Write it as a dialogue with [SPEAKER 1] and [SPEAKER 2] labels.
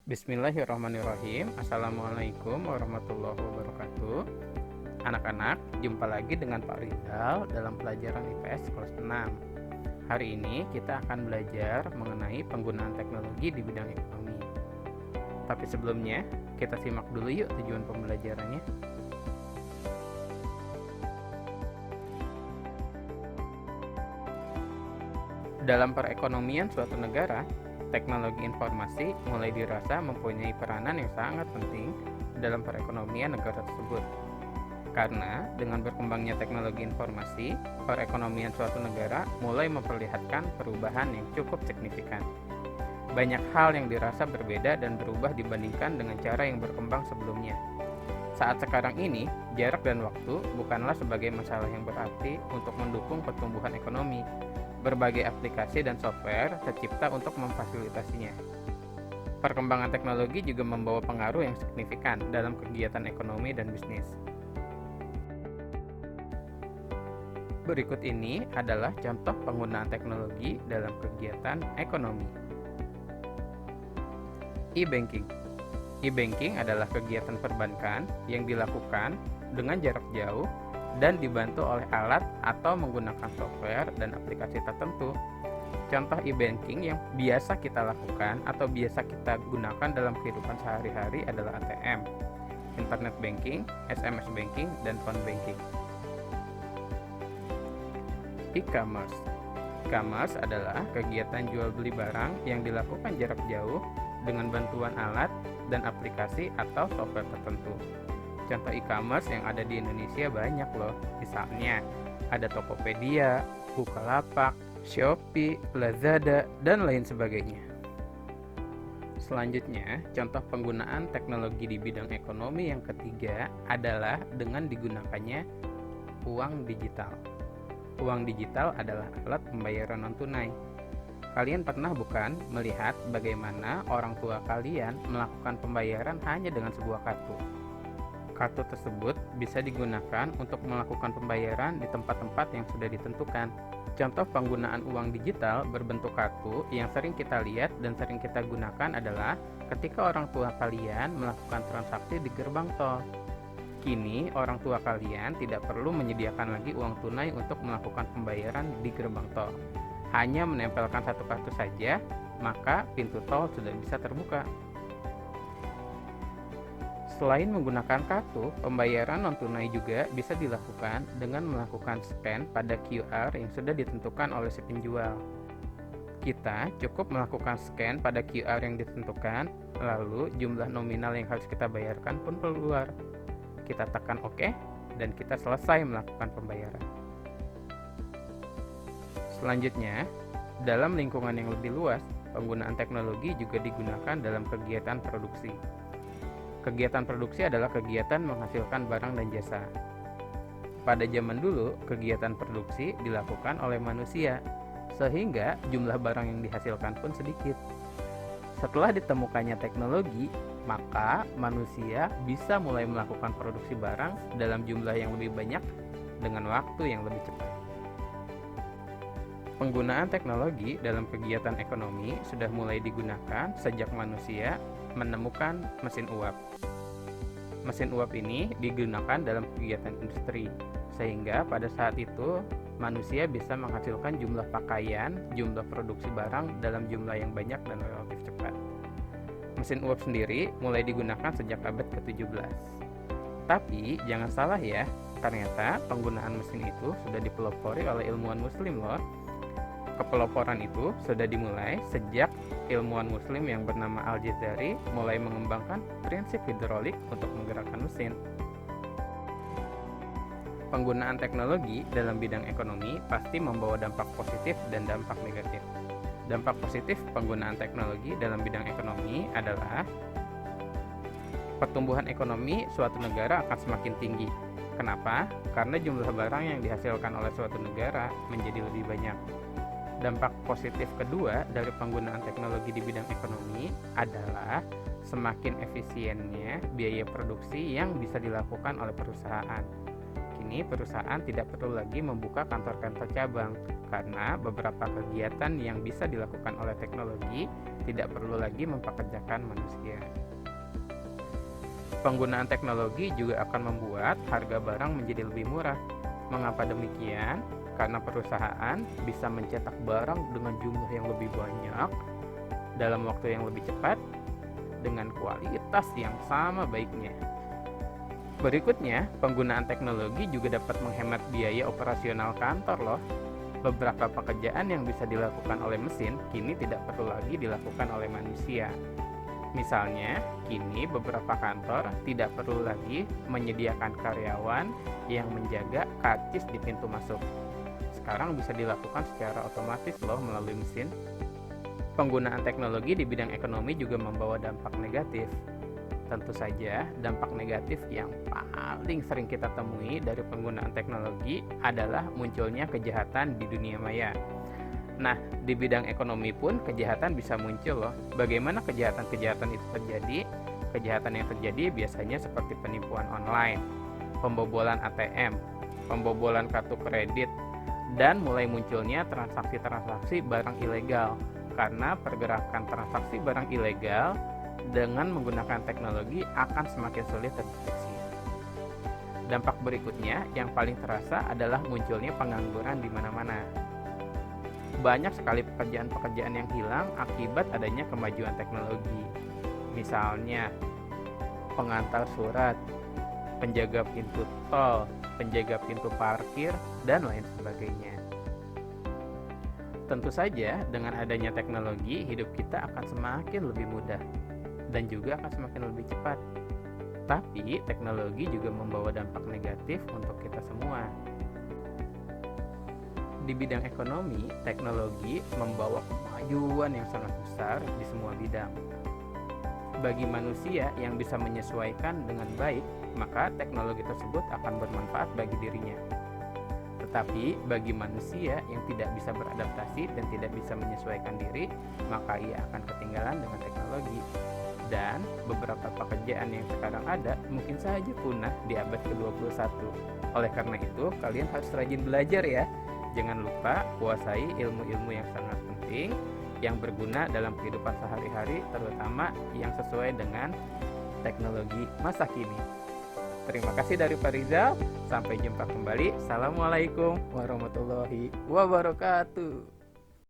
[SPEAKER 1] Bismillahirrahmanirrahim. Assalamualaikum warahmatullahi wabarakatuh. Anak-anak, jumpa lagi dengan Pak Rizal dalam pelajaran IPS kelas 6. Hari ini kita akan belajar mengenai penggunaan teknologi di bidang ekonomi. Tapi sebelumnya, kita simak dulu yuk tujuan pembelajarannya. Dalam perekonomian suatu negara, teknologi informasi mulai dirasa mempunyai peranan yang sangat penting dalam perekonomian negara tersebut. Karena dengan berkembangnya teknologi informasi, perekonomian suatu negara mulai memperlihatkan perubahan yang cukup signifikan. Banyak hal yang dirasa berbeda dan berubah dibandingkan dengan cara yang berkembang sebelumnya. Saat sekarang ini, jarak dan waktu bukanlah sebagai masalah yang berarti untuk mendukung pertumbuhan ekonomi. Berbagai aplikasi dan software tercipta untuk memfasilitasinya. Perkembangan teknologi juga membawa pengaruh yang signifikan dalam kegiatan ekonomi dan bisnis. Berikut ini adalah contoh penggunaan teknologi dalam kegiatan ekonomi. E-banking. E-banking adalah kegiatan perbankan yang dilakukan dengan jarak jauh dan dibantu oleh alat atau menggunakan software dan aplikasi tertentu. Contoh e-banking yang biasa kita lakukan atau biasa kita gunakan dalam kehidupan sehari-hari adalah ATM, internet banking, SMS banking, dan phone banking. E-commerce. E-commerce adalah kegiatan jual beli barang yang dilakukan jarak jauh dengan bantuan alat dan aplikasi atau software tertentu. Contoh e-commerce yang ada di Indonesia banyak loh. Misalnya ada Tokopedia, Bukalapak, Shopee, Lazada, dan lain sebagainya. Selanjutnya, contoh penggunaan teknologi di bidang ekonomi yang ketiga adalah dengan digunakannya uang digital. Uang digital adalah alat pembayaran non-tunai. Kalian pernah bukan melihat bagaimana orang tua kalian melakukan pembayaran hanya dengan sebuah kartu? Kartu tersebut bisa digunakan untuk melakukan pembayaran di tempat-tempat yang sudah ditentukan. Contoh penggunaan uang digital berbentuk kartu yang sering kita lihat dan sering kita gunakan adalah ketika orang tua kalian melakukan transaksi di gerbang tol. Kini, orang tua kalian tidak perlu menyediakan lagi uang tunai untuk melakukan pembayaran di gerbang tol. Hanya menempelkan satu kartu saja, maka pintu tol sudah bisa terbuka. Selain menggunakan kartu, pembayaran non-tunai juga bisa dilakukan dengan melakukan scan pada QR yang sudah ditentukan oleh si penjual. Kita cukup melakukan scan pada QR yang ditentukan, lalu jumlah nominal yang harus kita bayarkan pun keluar. Kita tekan OK, dan kita selesai melakukan pembayaran. Selanjutnya, dalam lingkungan yang lebih luas, penggunaan teknologi juga digunakan dalam kegiatan produksi. Kegiatan produksi adalah kegiatan menghasilkan barang dan jasa. Pada zaman dulu, kegiatan produksi dilakukan oleh manusia, sehingga jumlah barang yang dihasilkan pun sedikit. Setelah ditemukannya teknologi, maka manusia bisa mulai melakukan produksi barang dalam jumlah yang lebih banyak dengan waktu yang lebih cepat. Penggunaan teknologi dalam kegiatan ekonomi sudah mulai digunakan sejak manusia menemukan mesin uap. Mesin uap ini digunakan dalam kegiatan industri, sehingga pada saat itu manusia bisa menghasilkan jumlah pakaian, jumlah produksi barang dalam jumlah yang banyak dan relatif cepat. Mesin uap sendiri mulai digunakan sejak abad ke-17. Tapi jangan salah ya, ternyata penggunaan mesin itu sudah dipelopori oleh ilmuwan muslim loh. Kepeloporan itu sudah dimulai sejak ilmuwan muslim yang bernama Al-Jazari mulai mengembangkan prinsip hidrolik untuk menggerakkan mesin. Penggunaan teknologi dalam bidang ekonomi pasti membawa dampak positif dan dampak negatif. Dampak positif penggunaan teknologi dalam bidang ekonomi adalah pertumbuhan ekonomi suatu negara akan semakin tinggi. Kenapa? Karena jumlah barang yang dihasilkan oleh suatu negara menjadi lebih banyak. Dampak positif kedua dari penggunaan teknologi di bidang ekonomi adalah semakin efisiennya biaya produksi yang bisa dilakukan oleh perusahaan. Kini perusahaan tidak perlu lagi membuka kantor-kantor cabang karena beberapa kegiatan yang bisa dilakukan oleh teknologi tidak perlu lagi mempekerjakan manusia. Penggunaan teknologi juga akan membuat harga barang menjadi lebih murah. Mengapa demikian? Karena perusahaan bisa mencetak barang dengan jumlah yang lebih banyak dalam waktu yang lebih cepat dengan kualitas yang sama baiknya. Berikutnya, penggunaan teknologi juga dapat menghemat biaya operasional kantor loh. Beberapa pekerjaan yang bisa dilakukan oleh mesin kini tidak perlu lagi dilakukan oleh manusia. Misalnya, kini beberapa kantor tidak perlu lagi menyediakan karyawan yang menjaga karcis di pintu masuk. Sekarang bisa dilakukan secara otomatis loh melalui mesin. Penggunaan teknologi di bidang ekonomi juga membawa dampak negatif. Tentu saja, dampak negatif yang paling sering kita temui dari penggunaan teknologi adalah munculnya kejahatan di dunia maya. Nah, di bidang ekonomi pun kejahatan bisa muncul loh. Bagaimana kejahatan-kejahatan itu terjadi? Kejahatan yang terjadi biasanya seperti penipuan online, pembobolan ATM, pembobolan kartu kredit, dan mulai munculnya transaksi-transaksi barang ilegal. Karena pergerakan transaksi barang ilegal dengan menggunakan teknologi akan semakin sulit terdeteksi. Dampak berikutnya yang paling terasa adalah munculnya pengangguran di mana-mana. Banyak sekali pekerjaan-pekerjaan yang hilang akibat adanya kemajuan teknologi. Misalnya, pengantar surat, penjaga pintu tol, penjaga pintu parkir, dan lain sebagainya. Tentu saja, dengan adanya teknologi, hidup kita akan semakin lebih mudah dan juga akan semakin lebih cepat. Tapi, teknologi juga membawa dampak negatif untuk kita semua. Di bidang ekonomi, teknologi membawa kemajuan yang sangat besar di semua bidang. Bagi manusia yang bisa menyesuaikan dengan baik, maka teknologi tersebut akan bermanfaat bagi dirinya. Tetapi bagi manusia yang tidak bisa beradaptasi dan tidak bisa menyesuaikan diri, maka ia akan ketinggalan dengan teknologi. Dan beberapa pekerjaan yang sekarang ada mungkin saja punah di abad ke-21. Oleh karena itu, kalian harus rajin belajar ya. Jangan lupa kuasai ilmu-ilmu yang sangat penting yang berguna dalam kehidupan sehari-hari, terutama yang sesuai dengan teknologi masa kini. Terima kasih dari Pak Rizal. Sampai jumpa kembali. Assalamualaikum warahmatullahi wabarakatuh.